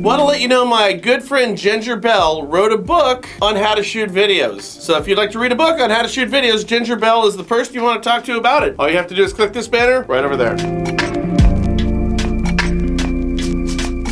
Want to let you know my good friend Ginger Bell wrote a book on how to shoot videos. So if you'd like to read a book on how to shoot videos, Ginger Bell is the person you want to talk to about it. All you have to do is click this banner right over there.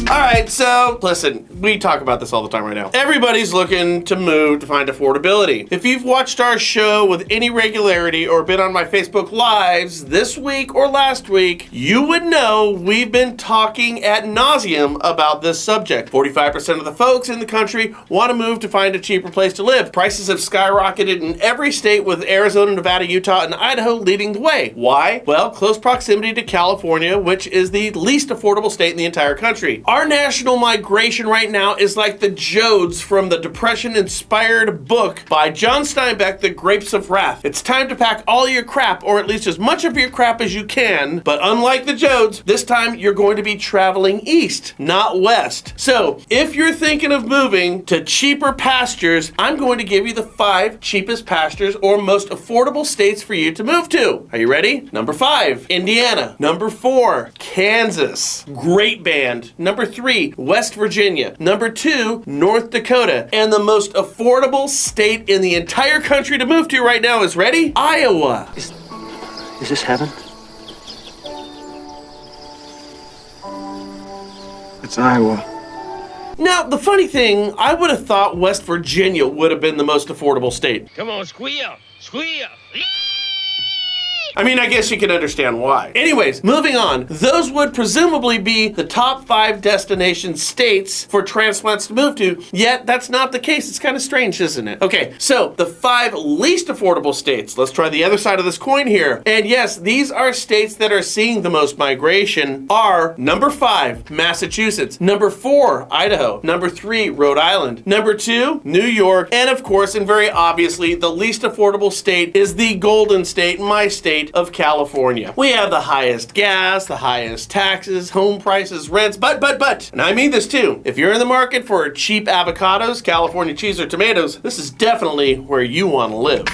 All right, so listen, we talk about this all the time right now. Everybody's looking to move to find affordability. If you've watched our show with any regularity or been on my Facebook Lives this week or last week, you would know we've been talking ad nauseum about this subject. 45% of the folks in the country want to move to find a cheaper place to live. Prices have skyrocketed in every state, with Arizona, Nevada, Utah, and Idaho leading the way. Why? Well, close proximity to California, which is the least affordable state in the entire country. Our national migration right now is like the Jodes from the Depression-inspired book by John Steinbeck, The Grapes of Wrath. It's time to pack all your crap, or at least as much of your crap as you can, but unlike the Jodes, this time you're going to be traveling east, not west. So, if you're thinking of moving to cheaper pastures, I'm going to give you the 5 cheapest pastures or most affordable states for you to move to. Are you ready? Number 5, Indiana. Number 4, Kansas. Great band. Number 3, West Virginia. Number 2, North Dakota. And the most affordable state in the entire country to move to right now is, ready? Iowa. Is this heaven? It's Iowa. Now, the funny thing, I would have thought West Virginia would have been the most affordable state. Come on, squeal, squeal. I mean, I guess you can understand why. Anyways, moving on. Those would presumably be the top 5 destination states for transplants to move to, yet that's not the case. It's kind of strange, isn't it? Okay, so the 5 least affordable states. Let's try the other side of this coin here. And yes, these are states that are seeing the most migration are number 5, Massachusetts. Number 4, Idaho. Number 3, Rhode Island. Number 2, New York. And of course, and very obviously, the least affordable state is the Golden State, my state of California. We have the highest gas, the highest taxes, home prices, rents, but, and I mean this too, if you're in the market for cheap avocados, California cheese, or tomatoes, this is definitely where you want to live.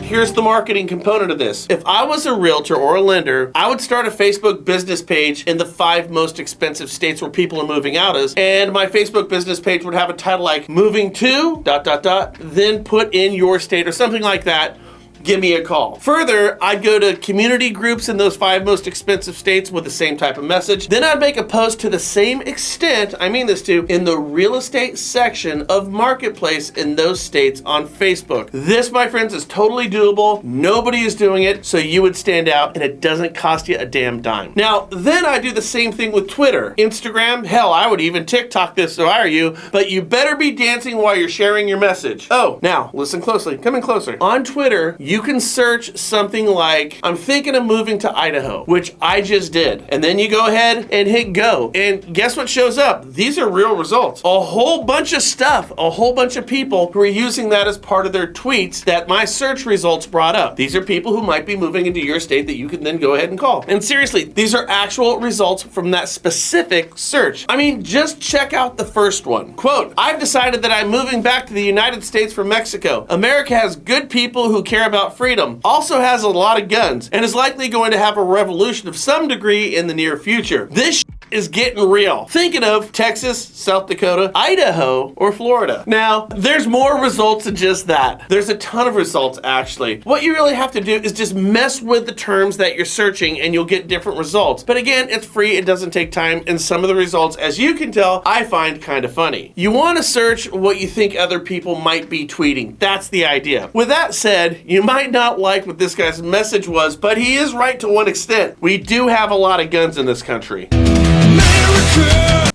Here's the marketing component of this. If I was a realtor or a lender, I would start a Facebook business page in the 5 most expensive states where people are moving out of, and my Facebook business page would have a title like moving to ... then put in your state or something like that. Give me a call. Further, I'd go to community groups in those 5 most expensive states with the same type of message. Then I'd make a post to the same extent, I mean this too, in the real estate section of Marketplace in those states on Facebook. This, my friends, is totally doable. Nobody is doing it, so you would stand out, and it doesn't cost you a damn dime. Now, then I do the same thing with Twitter, Instagram, hell, I would even TikTok this if I were you, but you better be dancing while you're sharing your message. Oh, now, listen closely, come in closer. On Twitter, you can search something like, I'm thinking of moving to Idaho, which I just did. And then you go ahead and hit go. And guess what shows up? These are real results. A whole bunch of stuff, a whole bunch of people who are using that as part of their tweets that my search results brought up. These are people who might be moving into your state that you can then go ahead and call. And seriously, these are actual results from that specific search. I mean, just check out the first one. Quote, I've decided that I'm moving back to the United States from Mexico. America has good people who care about freedom, also has a lot of guns, and is likely going to have a revolution of some degree in the near future. This is getting real. Thinking of Texas, South Dakota, Idaho, or Florida. Now, there's more results than just that. There's a ton of results, actually. What you really have to do is just mess with the terms that you're searching and you'll get different results. But again, it's free, it doesn't take time, and some of the results, as you can tell, I find kind of funny. You want to search what you think other people might be tweeting. That's the idea. With that said, you might not like what this guy's message was, but he is right to one extent. We do have a lot of guns in this country.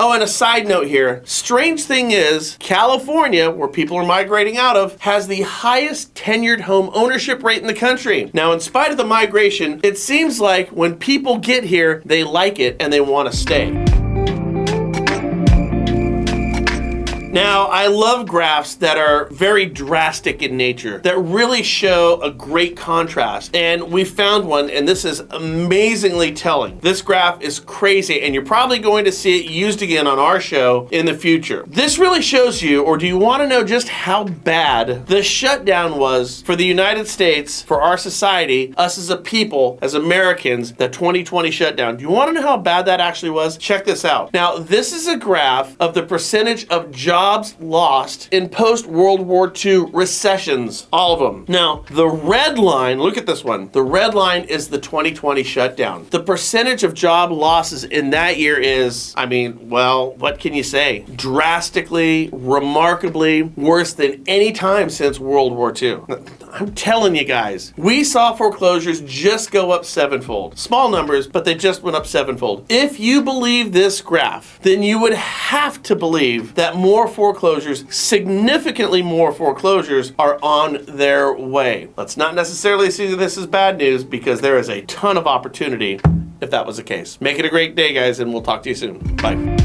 Oh, and a side note here, strange thing is, California, where people are migrating out of, has the highest tenured home ownership rate in the country. Now, in spite of the migration, it seems like when people get here, they like it and they want to stay. Now, I love graphs that are very drastic in nature, that really show a great contrast. And we found one, and this is amazingly telling. This graph is crazy, and you're probably going to see it used again on our show in the future. This really shows you, or do you want to know just how bad the shutdown was for the United States, for our society, us as a people, as Americans, the 2020 shutdown? Do you want to know how bad that actually was? Check this out. Now, this is a graph of the percentage of jobs lost in post-World War II recessions, all of them. Now, the red line, look at this one. The red line is the 2020 shutdown. The percentage of job losses in that year is, I mean, well, what can you say? Drastically, remarkably worse than any time since World War II. I'm telling you guys, we saw foreclosures just go up sevenfold. Small numbers, but they just went up sevenfold. If you believe this graph, then you would have to believe that more foreclosures, significantly more foreclosures, are on their way. Let's not necessarily see this as bad news, because there is a ton of opportunity if that was the case. Make it a great day, guys, and we'll talk to you soon. Bye.